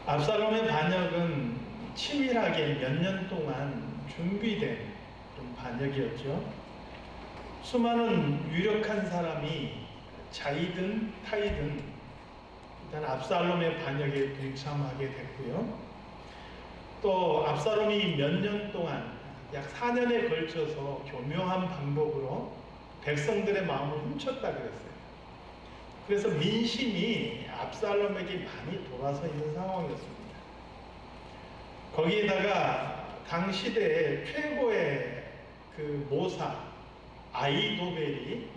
압살롬의 반역은 치밀하게 몇 년 동안 준비된 그런 반역이었죠. 수많은 유력한 사람이 자이든 타이든 일단 압살롬의 반역에 동참하게 됐고요. 또 압살롬이 몇 년 동안 약 4년에 걸쳐서 교묘한 방법으로 백성들의 마음을 훔쳤다 그랬어요. 그래서 민심이 압살롬에게 많이 돌아서 있는 상황이었습니다. 거기에다가 당시대의 최고의 그 모사 아히도벨이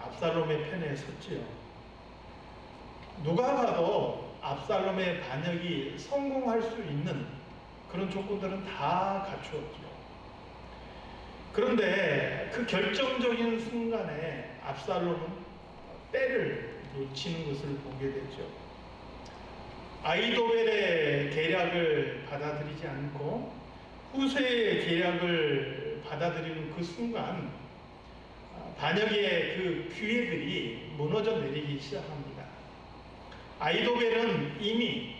압살롬의 편에 섰지요. 누가 봐도 압살롬의 반역이 성공할 수 있는 그런 조건들은 다 갖추었죠. 그런데 그 결정적인 순간에 압살롬은 때를 놓치는 것을 보게 됐죠. 아히도벨의 계략을 받아들이지 않고 후세의 계략을 받아들이는 그 순간 반역의 그 기회들이 무너져 내리기 시작합니다. 아히도벨은 이미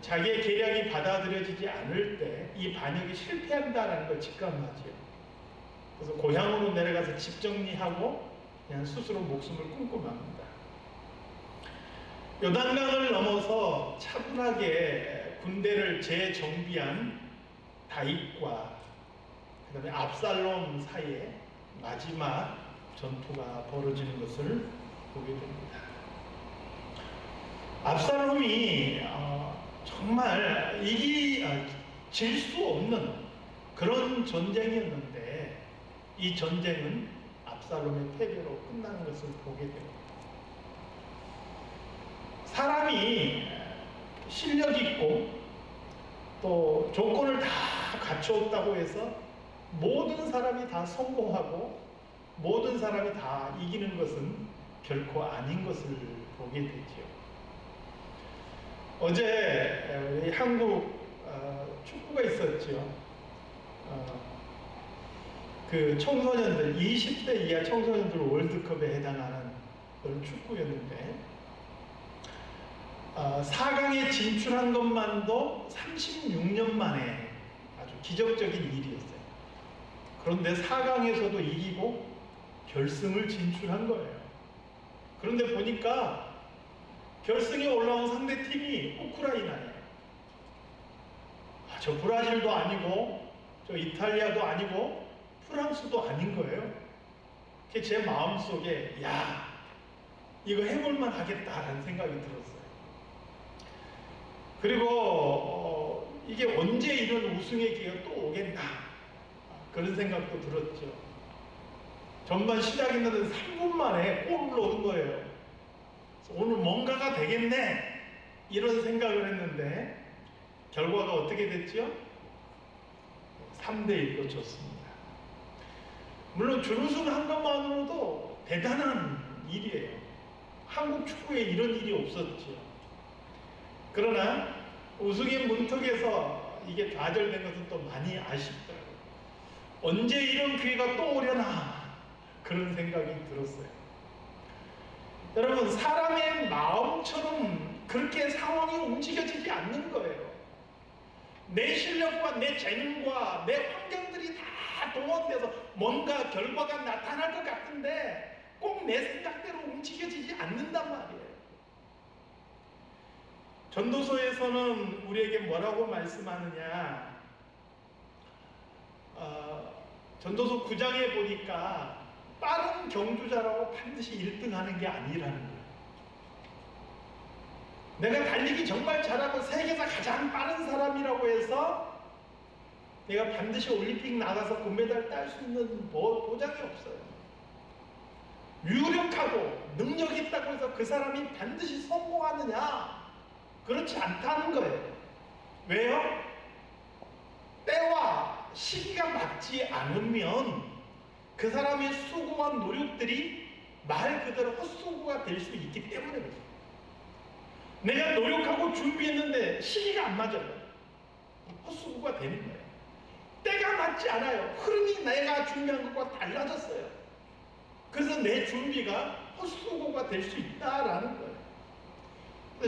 자기의 계략이 받아들여지지 않을 때 이 반역이 실패한다는 걸 직감하죠. 그래서 고향으로 내려가서 집 정리하고 그냥 스스로 목숨을 끊고 맙니다. 요단강을 넘어서 차분하게 군대를 재정비한 다윗과 그 다음에 압살롬 사이에 마지막 전투가 벌어지는 것을 보게 됩니다. 압살롬이 정말 질 수 없는 그런 전쟁이었는데 이 전쟁은 압살롬의 패배로 끝나는 것을 보게 됩니다. 사람이 실력 있고 또 조건을 다 갖추었다고 해서 모든 사람이 다 성공하고 모든 사람이 다 이기는 것은 결코 아닌 것을 보게 되죠. 어제 한국 축구가 있었죠. 그 청소년들 20대 이하 청소년들 월드컵에 해당하는 그런 축구였는데 4강에 진출한 것만도 36년 만에 아주 기적적인 일이었어요. 그런데 4강에서도 이기고 결승을 진출한 거예요. 그런데 보니까 결승에 올라온 상대팀이 우크라이나예요. 저 브라질도 아니고 저 이탈리아도 아니고 프랑스도 아닌 거예요. 제 마음속에 이거 해볼만 하겠다라는 생각이 들었어요. 그리고 이게 언제 이런 우승의 기회가 또 오겠나 그런 생각도 들었죠. 전반 시작했는데 3분 만에 골을 넣은 거예요. 오늘 뭔가가 되겠네 이런 생각을 했는데 결과가 어떻게 됐죠? 3대1로 졌습니다. 물론 준우승한 것만으로도 대단한 일이에요. 한국 축구에 이런 일이 없었죠. 그러나 우승의 문턱에서 이게 좌절된 것은 또 많이 아쉽더라고요. 언제 이런 기회가 또 오려나 그런 생각이 들었어요. 여러분, 사람의 마음처럼 그렇게 상황이 움직여지지 않는 거예요. 내 실력과 내 재능과 내 환경들이 다 동원돼서 뭔가 결과가 나타날 것 같은데 꼭 내 생각대로 움직여지지 않는단 말이에요. 전도서에서는 우리에게 뭐라고 말씀하느냐, 전도서 9장에 보니까 빠른 경주자라고 반드시 1등 하는 게 아니라는 거예요. 내가 달리기 정말 잘하고 세계에서 가장 빠른 사람이라고 해서 내가 반드시 올림픽 나가서 금메달 딸 수 있는 보장이 없어요. 유력하고 능력 있다고 해서 그 사람이 반드시 성공하느냐? 그렇지 않다는 거예요. 왜요? 때와 시기가 맞지 않으면 그 사람의 수고한 노력들이 말 그대로 헛수고가 될 수 있기 때문에 그래요. 내가 노력하고 준비했는데 시기가 안 맞아요. 헛수고가 되는 거예요. 때가 맞지 않아요. 흐름이 내가 준비한 것과 달라졌어요. 그래서 내 준비가 헛수고가 될 수 있다라는 거예요.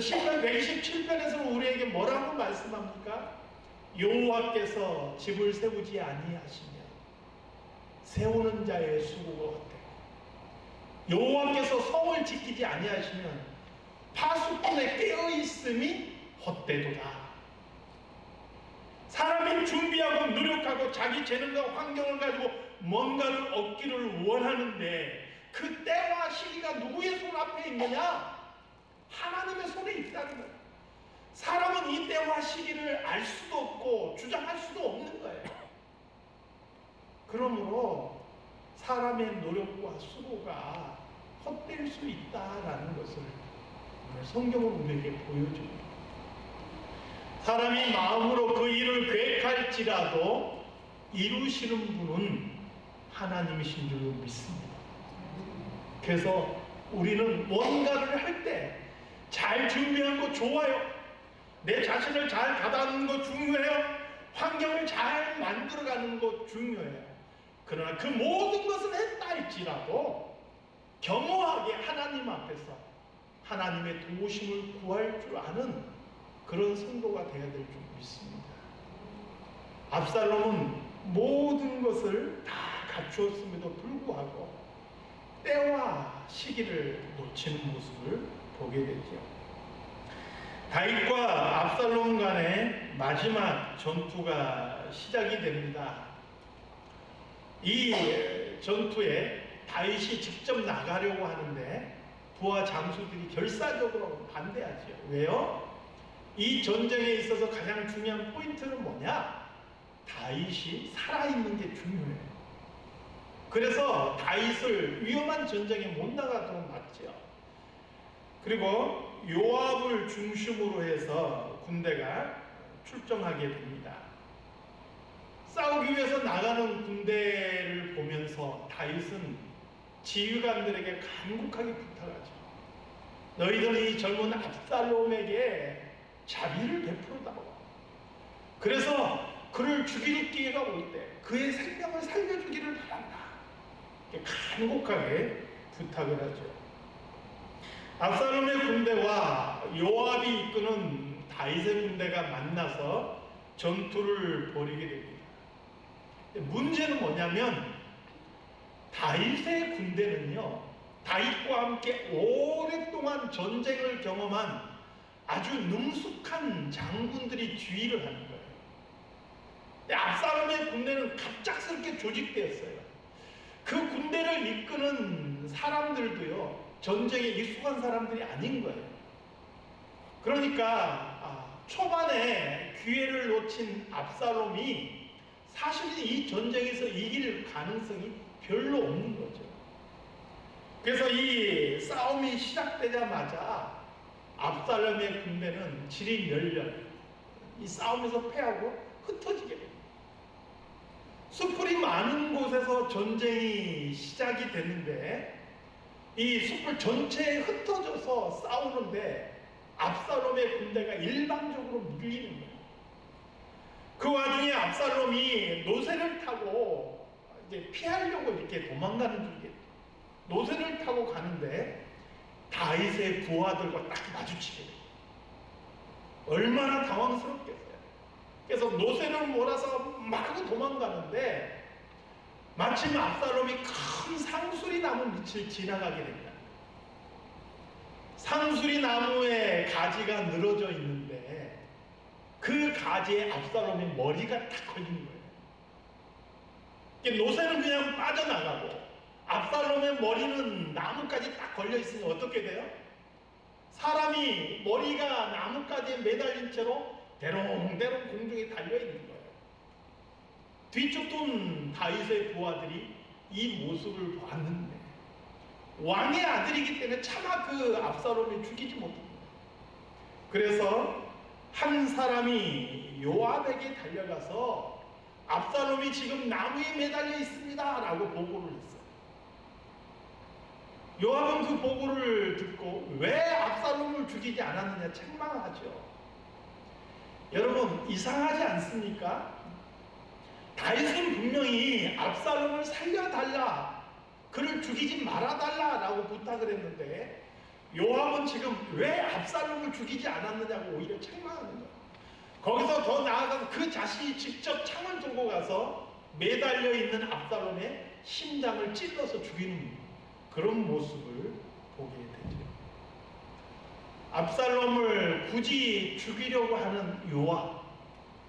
시편 127편에서 우리에게 뭐라고 말씀합니까? 여호와께서 집을 세우지 아니하시면 세우는 자의 수고가 헛되고, 여호와께서 성을 지키지 아니하시면 파수꾼의 깨어있음이 헛되도다. 사람이 준비하고 노력하고 자기 재능과 환경을 가지고 뭔가를 얻기를 원하는데 그 때와 시기가 누구의 손 앞에 있느냐? 하나님의 손에 있다는 거예요. 사람은 이 때와 시기를 알 수도 없고 주장할 수도 없는 거예요. 그러므로 사람의 노력과 수고가 헛될 수 있다라는 것을 오늘 성경은 우리에게 보여줍니다. 사람이 마음으로 그 일을 계획할지라도 이루시는 분은 하나님이신 줄 믿습니다. 그래서 우리는 뭔가를 할 때 잘 준비한 거 좋아요. 내 자신을 잘 가다듬는 거 중요해요. 환경을 잘 만들어가는 거 중요해요. 그러나 그 모든 것을 했다 할지라도 겸허하게 하나님 앞에서 하나님의 도우심을 구할 줄 아는 그런 성도가 되어야 될 줄 믿습니다. 압살롬은 모든 것을 다 갖추었음에도 불구하고 때와 시기를 놓치는 모습을 보게 되죠. 다윗과 압살롬 간의 마지막 전투가 시작이 됩니다. 이 전투에 다윗이 직접 나가려고 하는데 부하 장수들이 결사적으로 반대하죠. 왜요? 이 전쟁에 있어서 가장 중요한 포인트는 뭐냐? 다윗이 살아있는 게 중요해요. 그래서 다윗을 위험한 전쟁에 못 나가도록 막죠. 그리고 요압을 중심으로 해서 군대가 출정하게 됩니다. 싸우기 위해서 나가는 군대를 보면서 다윗은 지휘관들에게 간곡하게 부탁하죠. 너희들은 이 젊은 압살롬에게 자비를 베풀어다오. 그래서 그를 죽일 기회가 올 때 그의 생명을 살려주기를 바란다. 간곡하게 부탁을 하죠. 압살롬의 군대와 요압이 이끄는 다윗의 군대가 만나서 전투를 벌이게 됩니다. 문제는 뭐냐면 다윗의 군대는요, 다윗과 함께 오랫동안 전쟁을 경험한 아주 능숙한 장군들이 지휘를 하는 거예요. 근데 압살롬의 군대는 갑작스럽게 조직되었어요. 그 군대를 이끄는 사람들도요, 전쟁에 익숙한 사람들이 아닌 거예요. 그러니까 초반에 기회를 놓친 압살롬이 사실은 이 전쟁에서 이길 가능성이 별로 없는 거죠. 그래서 이 싸움이 시작되자마자 압살롬의 군대는 지리멸렬, 이 싸움에서 패하고 흩어지게 됩니다. 숲풀이 많은 곳에서 전쟁이 시작이 됐는데 이 숲풀 전체에 흩어져서 싸우는데 압살롬의 군대가 일방적으로 밀리는 거예요. 그 와중에 압살롬이 노새를 타고 이제 피하려고 이렇게 도망가는 중이에요. 노새를 타고 가는데 다윗의 부하들과 딱 마주치게 돼요. 얼마나 당황스럽겠어요. 그래서 노새를 몰아서 마구 도망가는데 마침 압살롬이 큰 상수리 나무 밑을 지나가게 됩니다. 상수리 나무에 가지가 늘어져 있는데 그 가지에 압살롬의 머리가 딱 걸린 거예요. 노새는 그냥 빠져나가고 압살롬의 머리는 나무까지 딱 걸려 있으니 어떻게 돼요? 사람이 머리가 나무까지에 매달린 채로 대롱대롱 공중에 달려있는 거예요. 뒤쪽 돈 다윗의 부하들이 이 모습을 봤는데 왕의 아들이기 때문에 차마 그 압살롬을 죽이지 못합니다. 그래서 한 사람이 요압에게 달려가서 압살롬이 지금 나무에 매달려 있습니다 라고 보고를 했어요. 요압은 그 보고를 듣고 왜 압살롬을 죽이지 않았느냐 책망하죠. 여러분 이상하지 않습니까? 다윗은 분명히 압살롬을 살려달라, 그를 죽이지 말아달라 라고 부탁을 했는데 요압은 지금 왜 압살롬을 죽이지 않았느냐고 오히려 책망하는 거예요. 거기서 더 나아가서 그 자신이 직접 창을 들고 가서 매달려 있는 압살롬의 심장을 찔러서 죽이는 그런 모습을 보게 되죠. 압살롬을 굳이 죽이려고 하는 요압,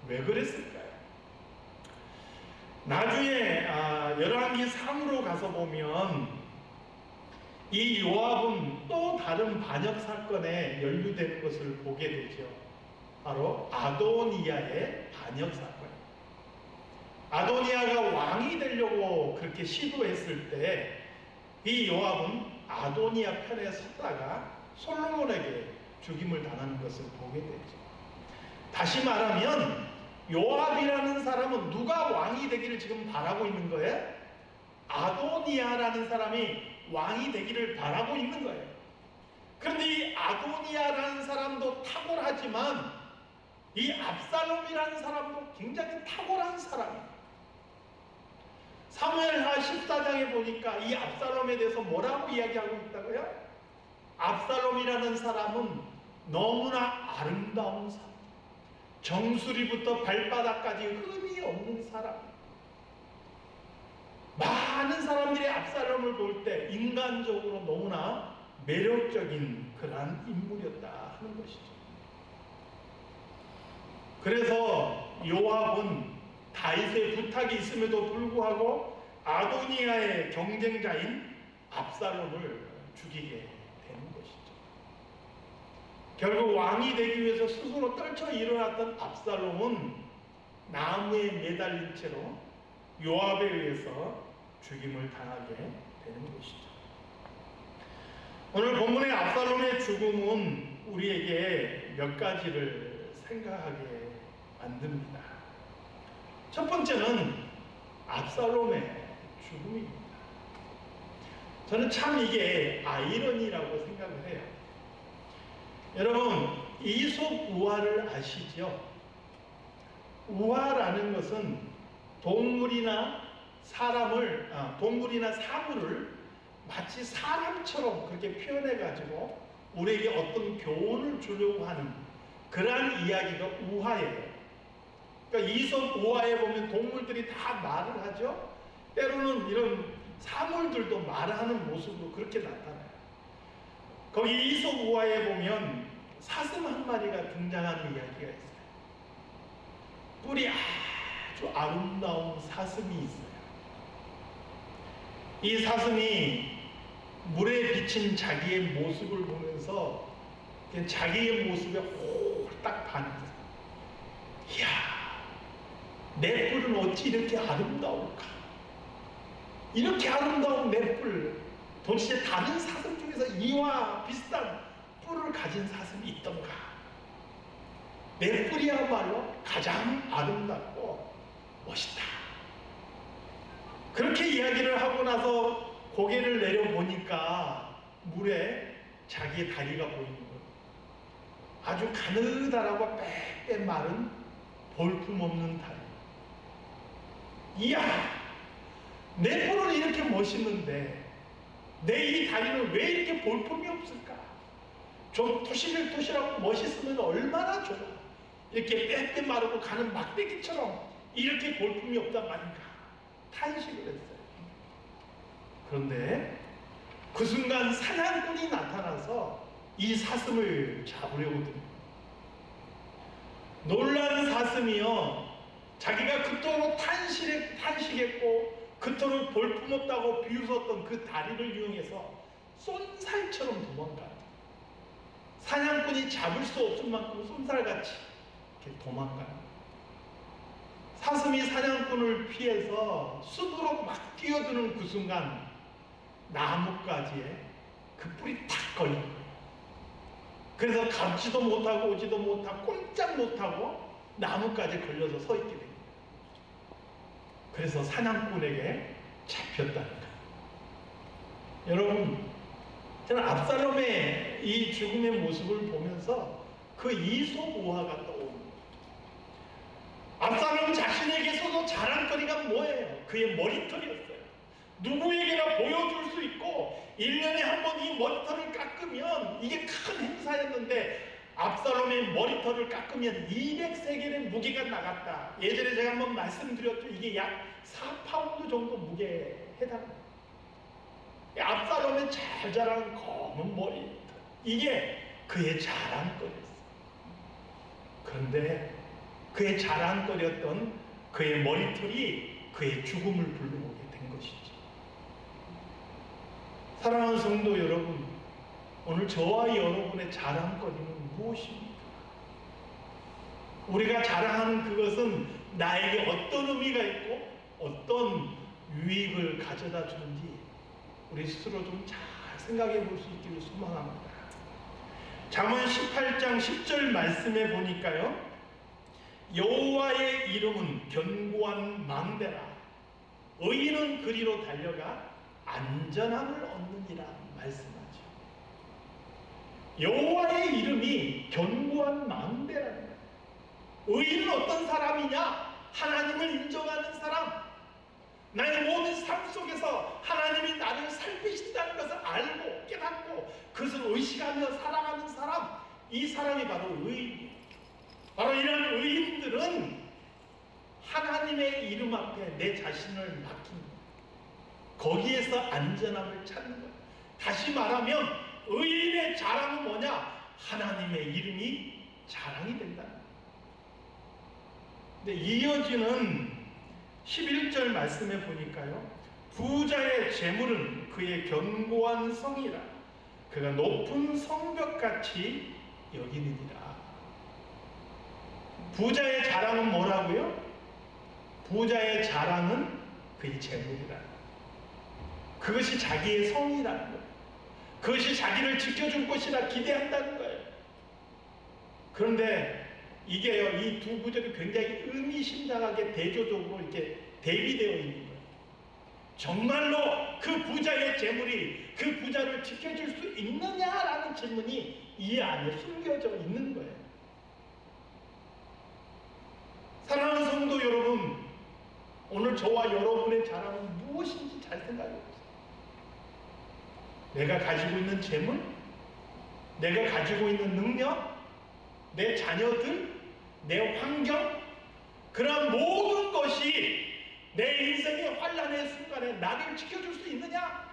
왜 그랬을까요? 나중에 열왕기 3으로 가서 보면 이 요압은 또 다른 반역 사건에 연루되는 것을 보게 되죠. 바로 아도니아의 반역 사건. 아도니아가 왕이 되려고 그렇게 시도했을 때 이 요압은 아도니아 편에 섰다가 솔로몬에게 죽임을 당하는 것을 보게 되죠. 다시 말하면 요압이라는 사람은 누가 왕이 되기를 지금 바라고 있는 거예요? 아도니아라는 사람이 왕이 되기를 바라고 있는 거예요. 그런데 이 아도니아라는 사람도 탁월하지만 이 압살롬이라는 사람도 굉장히 탁월한 사람이에요. 사무엘하 14장에 보니까 이 압살롬에 대해서 뭐라고 이야기하고 있다고요? 압살롬이라는 사람은 너무나 아름다운 사람, 정수리부터 발바닥까지 흠이 없는 사람. 많은 사람들이 압살롬을 볼 때 인간적으로 너무나 매력적인 그러한 인물이었다 하는 것이죠. 그래서 요압은 다윗의 부탁이 있음에도 불구하고 아도니아의 경쟁자인 압살롬을 죽이게 되는 것이죠. 결국 왕이 되기 위해서 스스로 떨쳐 일어났던 압살롬은 나무에 매달린 채로 요압에 의해서 죽임을 당하게 되는 것이죠. 오늘 본문의 압살롬의 죽음은 우리에게 몇 가지를 생각하게 만듭니다. 첫 번째는 압살롬의 죽음입니다. 저는 참 이게 아이러니라고 생각을 해요. 여러분, 이솝 우화를 아시죠? 우화라는 것은 동물이나 사물을 마치 사람처럼 그렇게 표현해 가지고 우리에게 어떤 교훈을 주려고 하는 그러한 이야기가 우화예요. 그러니까 이솝 우화에 보면 동물들이 다 말을 하죠. 때로는 이런 사물들도 말하는 모습으로 그렇게 나타나요. 거기 이솝 우화에 보면 사슴 한 마리가 등장하는 이야기가 있어요. 뿔이 아주 아름다운 사슴이 있어요. 이 사슴이 물에 비친 자기의 모습을 보면서 자기의 모습에 홀딱 반해서, 이야, 내 뿔은 어찌 이렇게 아름다울까? 이렇게 아름다운 내 뿔, 도대체 다른 사슴 중에서 이와 비슷한 뿔을 가진 사슴이 있던가? 내 뿔이야말로 가장 아름답고 멋있다. 그렇게 이야기를 하고 나서 고개를 내려보니까 물에 자기의 다리가 보이는 거예요. 아주 가느다랗고 빽빽 마른 볼품없는 다리. 이야, 내 뿔은 이렇게 멋있는데 내 이 다리는 왜 이렇게 볼품이 없을까? 좀 토실토실하고 멋있으면 얼마나 좋아. 이렇게 빽빽 마르고 가는 막대기처럼 이렇게 볼품이 없단 말인가? 탄식을 했어요. 그런데 그 순간 사냥꾼이 나타나서 이 사슴을 잡으려고 듭니다. 놀란 사슴이요, 자기가 그토록 탄식했고 그토록 볼품없다고 비웃었던 그 다리를 이용해서 쏜살처럼 도망가요. 사냥꾼이 잡을 수 없을 만큼 쏜살같이 이렇게 도망가요. 사슴이 사냥꾼을 피해서 숲으로 막 뛰어드는 그 순간 나뭇가지에 그 뿔이 탁 걸린 거예요. 그래서 가지도 못하고 오지도 못하고 꼼짝 못하고 나뭇가지에 걸려서 서 있게 됩니다. 그래서 사냥꾼에게 잡혔다는 거예요. 여러분, 저는 압살롬의 이 죽음의 모습을 보면서 그 이솝 우화가 떠오릅니다. 압살롬 자신에게서도 자랑거리가 뭐예요? 그의 머리털이었어요. 누구에게나 보여줄 수 있고 1년에 한 번 이 머리털을 깎으면 깎으면 이게 큰 행사였는데 압살롬의 머리털을 깎으면 200세겔의 무게가 나갔다. 예전에 제가 한번 말씀드렸죠. 이게 약 4파운드 정도 무게에 해당합니다. 압살롬의 잘 자란 검은 머리털, 이게 그의 자랑거리였어요. 그런데 그의 자랑거리였던 그의 머리털이 그의 죽음을 불러오게 된 것이죠. 사랑하는 성도 여러분, 오늘 저와 여러분의 자랑거리는 무엇입니까? 우리가 자랑하는 그것은 나에게 어떤 의미가 있고 어떤 유익을 가져다 주는지 우리 스스로 좀 잘 생각해 볼 수 있기를 소망합니다. 잠언 18장 10절 말씀에 보니까요, 여호와의 이름은 견고한 망대라, 의인은 그리로 달려가 안전함을 얻느니라 말씀하죠. 여호와의 이름이 견고한 망대라는 거예요. 의인은 어떤 사람이냐? 하나님을 인정하는 사람, 나의 모든 삶 속에서 하나님이 나를 살피신다는 것을 알고 깨닫고 그것을 의식하며 살아가는 사람, 이 사람이 바로 의인이에요. 바로 이런 의인들은 하나님의 이름 앞에 내 자신을 맡긴 거예요. 거기에서 안전함을 찾는 거예요. 다시 말하면 의인의 자랑은 뭐냐? 하나님의 이름이 자랑이 된다는 거예요. 근데 이어지는 11절 말씀에 보니까요, 부자의 재물은 그의 견고한 성이라 그가 높은 성벽같이 여기느니라. 부자의 자랑은 뭐라고요? 부자의 자랑은 그의 재물이라. 그것이 자기의 성이라는 거예요. 그것이 자기를 지켜줄 것이라 기대한다는 거예요. 그런데 이게요, 이 두 구절이 굉장히 의미심장하게 대조적으로 이렇게 대비되어 있는 거예요. 정말로 그 부자의 재물이 그 부자를 지켜줄 수 있느냐라는 질문이 이 안에 숨겨져 있는 거예요. 사랑하는 성도 여러분, 오늘 저와 여러분의 자랑은 무엇인지 잘 생각해 보세요. 내가 가지고 있는 재물, 내가 가지고 있는 능력, 내 자녀들, 내 환경, 그런 모든 것이 내 인생의 환란의 순간에 나를 지켜줄 수 있느냐?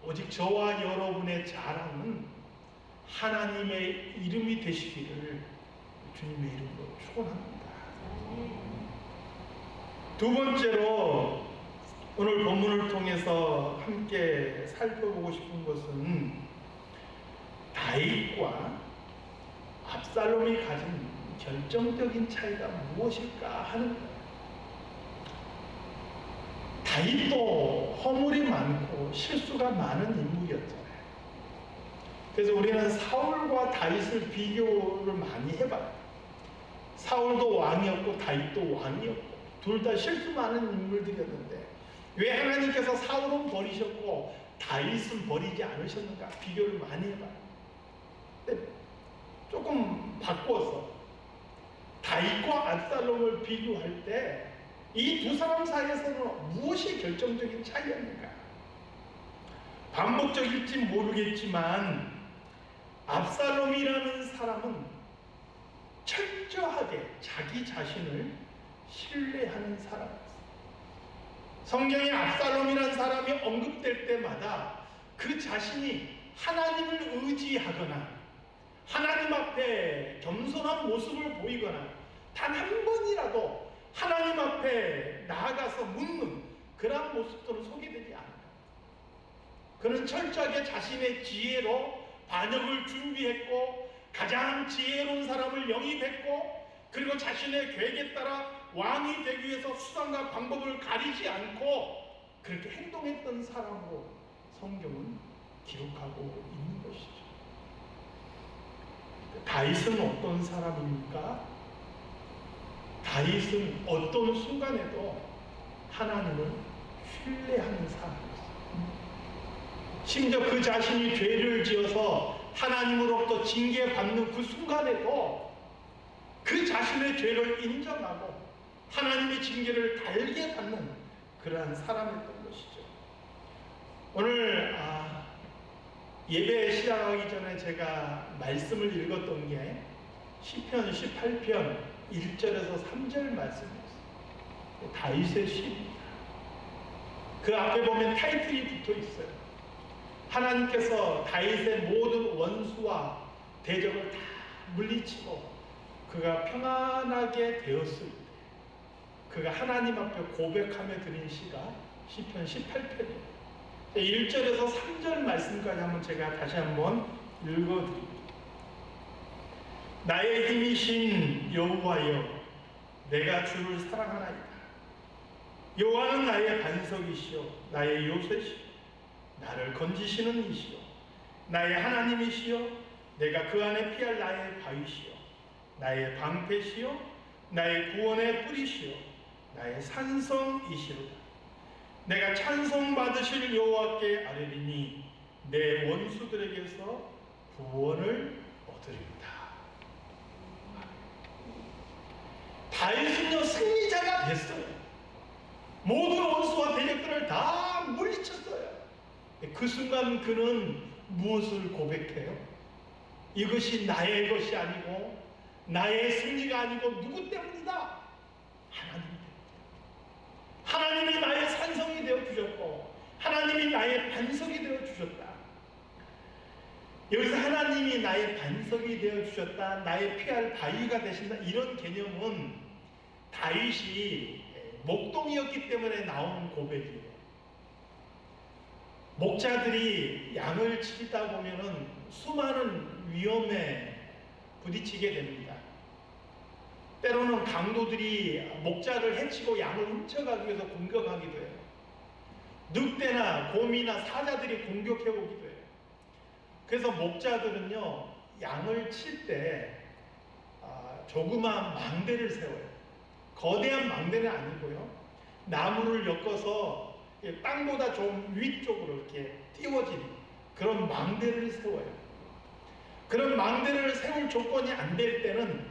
오직 저와 여러분의 자랑은 하나님의 이름이 되시기를 주님의 이름으로 축원합니다. 두 번째로 오늘 본문을 통해서 함께 살펴보고 싶은 것은 다윗과 압살롬이 가진 결정적인 차이가 무엇일까 하는 거예요. 다윗도 허물이 많고 실수가 많은 인물이었잖아요. 그래서 우리는 사울과 다윗을 비교를 많이 해봐요. 사울도 왕이었고 다윗도 왕이었고 둘 다 실수 많은 인물들이었는데 왜 하나님께서 사울은 버리셨고 다윗은 버리지 않으셨는가 비교를 많이 해봐요. 근데 조금 바꿔서 다윗과 압살롬을 비교할 때 이 두 사람 사이에서는 무엇이 결정적인 차이였는가? 반복적일지 모르겠지만 압살롬이라는 사람은 철저하게 자기 자신을 신뢰하는 사람이었어요. 성경에 압살롬이라는 사람이 언급될 때마다 그 자신이 하나님을 의지하거나 하나님 앞에 겸손한 모습을 보이거나 단 한 번이라도 하나님 앞에 나아가서 묻는 그러한 모습들은 소개되지 않아요. 그는 철저하게 자신의 지혜로 반역을 준비했고 가장 지혜로운 사람을 영입했고 그리고 자신의 계획에 따라 왕이 되기 위해서 수단과 방법을 가리지 않고 그렇게 행동했던 사람으로 성경은 기록하고 있는 것이죠. 다윗은 어떤 사람입니까? 다윗은 어떤 순간에도 하나님을 신뢰하는 사람이었어요. 심지어 그 자신이 죄를 지어서 하나님으로부터 징계받는 그 순간에도 그 자신의 죄를 인정하고 하나님의 징계를 달게 받는 그러한 사람이었던 것이죠. 오늘 예배 시작하기 전에 제가 말씀을 읽었던 게 시편 18편 1절에서 3절 말씀이었어요. 다윗의 시입니다. 그 앞에 보면 타이틀이 붙어 있어요. 하나님께서 다윗의 모든 원수와 대적을 다 물리치고 그가 평안하게 되었을 때 그가 하나님 앞에 고백하며 드린 시가 시편 18편이에요. 1절에서 3절 말씀까지 한번 제가 다시 한번 읽어드립니다. 나의 힘이신 여호와여, 내가 주를 사랑하나이다. 여호와는 나의 반석이시요 나의 요새시요 나를 건지시는 이시요 나의 하나님이시요 내가 그 안에 피할 나의 바위시요 나의 방패시요 나의 구원의 뿌리시요 나의 산성이시로다. 내가 찬송받으실 여호와께 아뢰리니 내 원수들에게서 구원을 얻으리로다. 다윗은요 승리자가 됐어요. 모든 원수와 대적들을 다 물리쳤어요. 그 순간 그는 무엇을 고백해요? 이것이 나의 것이 아니고 나의 승리가 아니고 누구 때문이다? 하나님 때문이다. 하나님이 나의 산성이 되어 주셨고 하나님이 나의 반석이 되어 주셨다. 여기서 하나님이 나의 반석이 되어 주셨다, 나의 피할 바위가 되신다, 이런 개념은 다윗이 목동이었기 때문에 나오는 고백이에요. 목자들이 양을 치다 보면은 수많은 위험에 부딪히게 됩니다. 때로는 강도들이 목자를 해치고 양을 훔쳐가기 위해서 공격하기도 해요. 늑대나 곰이나 사자들이 공격해 오기도 해요. 그래서 목자들은요 양을 칠 때 조그마한 망대를 세워요. 거대한 망대는 아니고요, 나무를 엮어서 땅보다 좀 위쪽으로 이렇게 띄워진 그런 망대를 세워요. 그런 망대를 세울 조건이 안 될 때는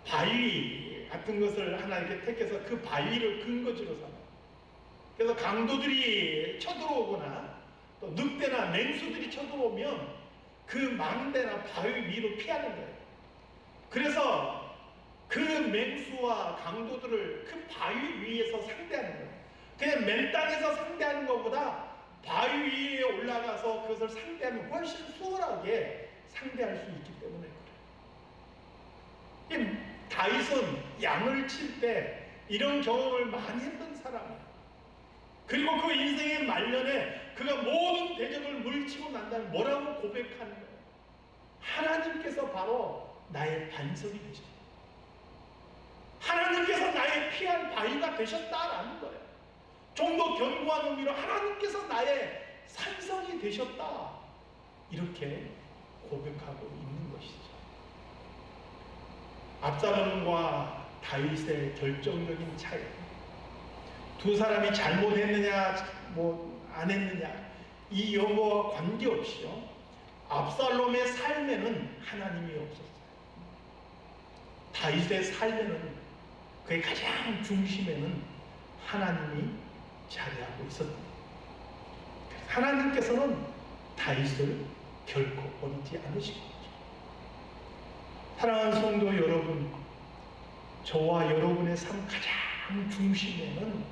바위 같은 것을 하나 이렇게 택해서 그 바위를 근거지로 삼아요. 그래서 강도들이 쳐들어오거나 또 늑대나 맹수들이 쳐들어오면 그 망대나 바위 위로 피하는 거예요. 그래서 그 맹수와 강도들을 그 바위 위에서 상대하는 거예요. 그냥 맨 땅에서 상대하는 것보다 바위 위에 올라가서 그것을 상대하면 훨씬 수월하게 상대할 수 있기 때문에 그래요. 다윗은 양을 칠 때 이런 경험을 많이 했던 사람이에요. 그리고 그 인생의 말년에 그가 모든 대적을 물리치고 난 다음에 뭐라고 고백하는 거예요? 하나님께서 바로 나의 반석이 되셨다. 하나님께서 나의 피할 바위가 되셨다라는 거예요. 좀 더 견고한 의미로 하나님께서 나의 산성이 되셨다, 이렇게 고백하고 있는 것이죠. 압살롬과 다윗의 결정적인 차이, 두 사람이 잘못했느냐 안 했느냐 이 여부와 관계없이요, 압살롬의 삶에는 하나님이 없었어요. 다윗의 삶에는, 그의 가장 중심에는 하나님이 자리하고 있었습니다. 하나님께서는 다윗을 결코 버리지 않으신 거죠. 사랑하는 성도 여러분, 저와 여러분의 삶 가장 중심에는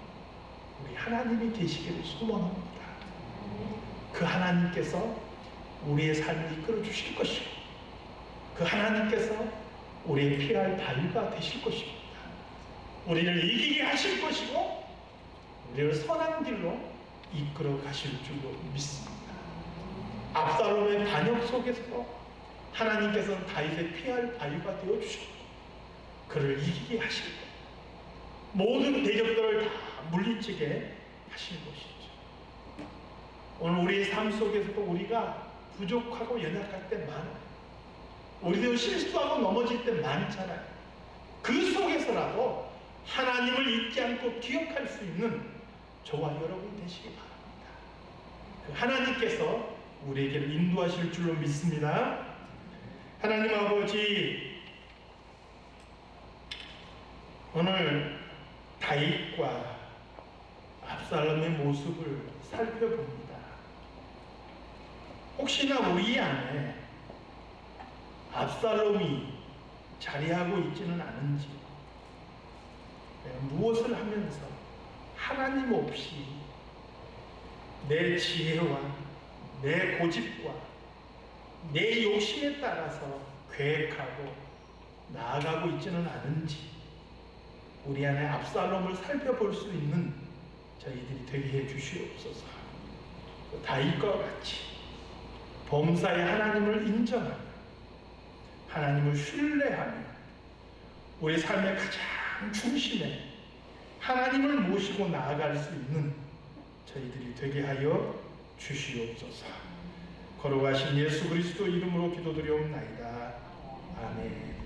우리 하나님이 계시기를 소망합니다. 그 하나님께서 우리의 삶을 이끌어 주실 것이고, 그 하나님께서 우리의 피할 바위가 되실 것입니다. 우리를 이기게 하실 것이고 우리를 선한 길로 이끌어 가실 줄로 믿습니다. 압살롬의 반역 속에서도 하나님께서는 다윗의 피할 바위가 되어주셨고 그를 이기게 하실 것, 모든 대적들을 다 물리치게 하실 것이죠. 오늘 우리의 삶 속에서도 우리가 부족하고 연약할 때 많아요. 우리도 실수하고 넘어질 때 많잖아요. 그 속에서라도 하나님을 잊지 않고 기억할 수 있는 저와 여러분 되시기 바랍니다. 그 하나님께서 우리에게 인도하실 줄로 믿습니다. 하나님 아버지, 오늘 다윗과 압살롬의 모습을 살펴봅니다. 혹시나 우리 안에 압살롬이 자리하고 있지는 않은지, 무엇을 하면서 하나님 없이 내 지혜와 내 고집과 내 욕심에 따라서 계획하고 나아가고 있지는 않은지, 우리 안에 압살롬을 살펴볼 수 있는 저희들이 되게 해 주시옵소서. 다윗과 같이 범사의 하나님을 인정하며 하나님을 신뢰하며 우리 삶의 가장 중심에 하나님을 모시고 나아갈 수 있는 저희들이 되게 하여 주시옵소서. 거룩하신 예수 그리스도 이름으로 기도드리옵나이다. 아멘.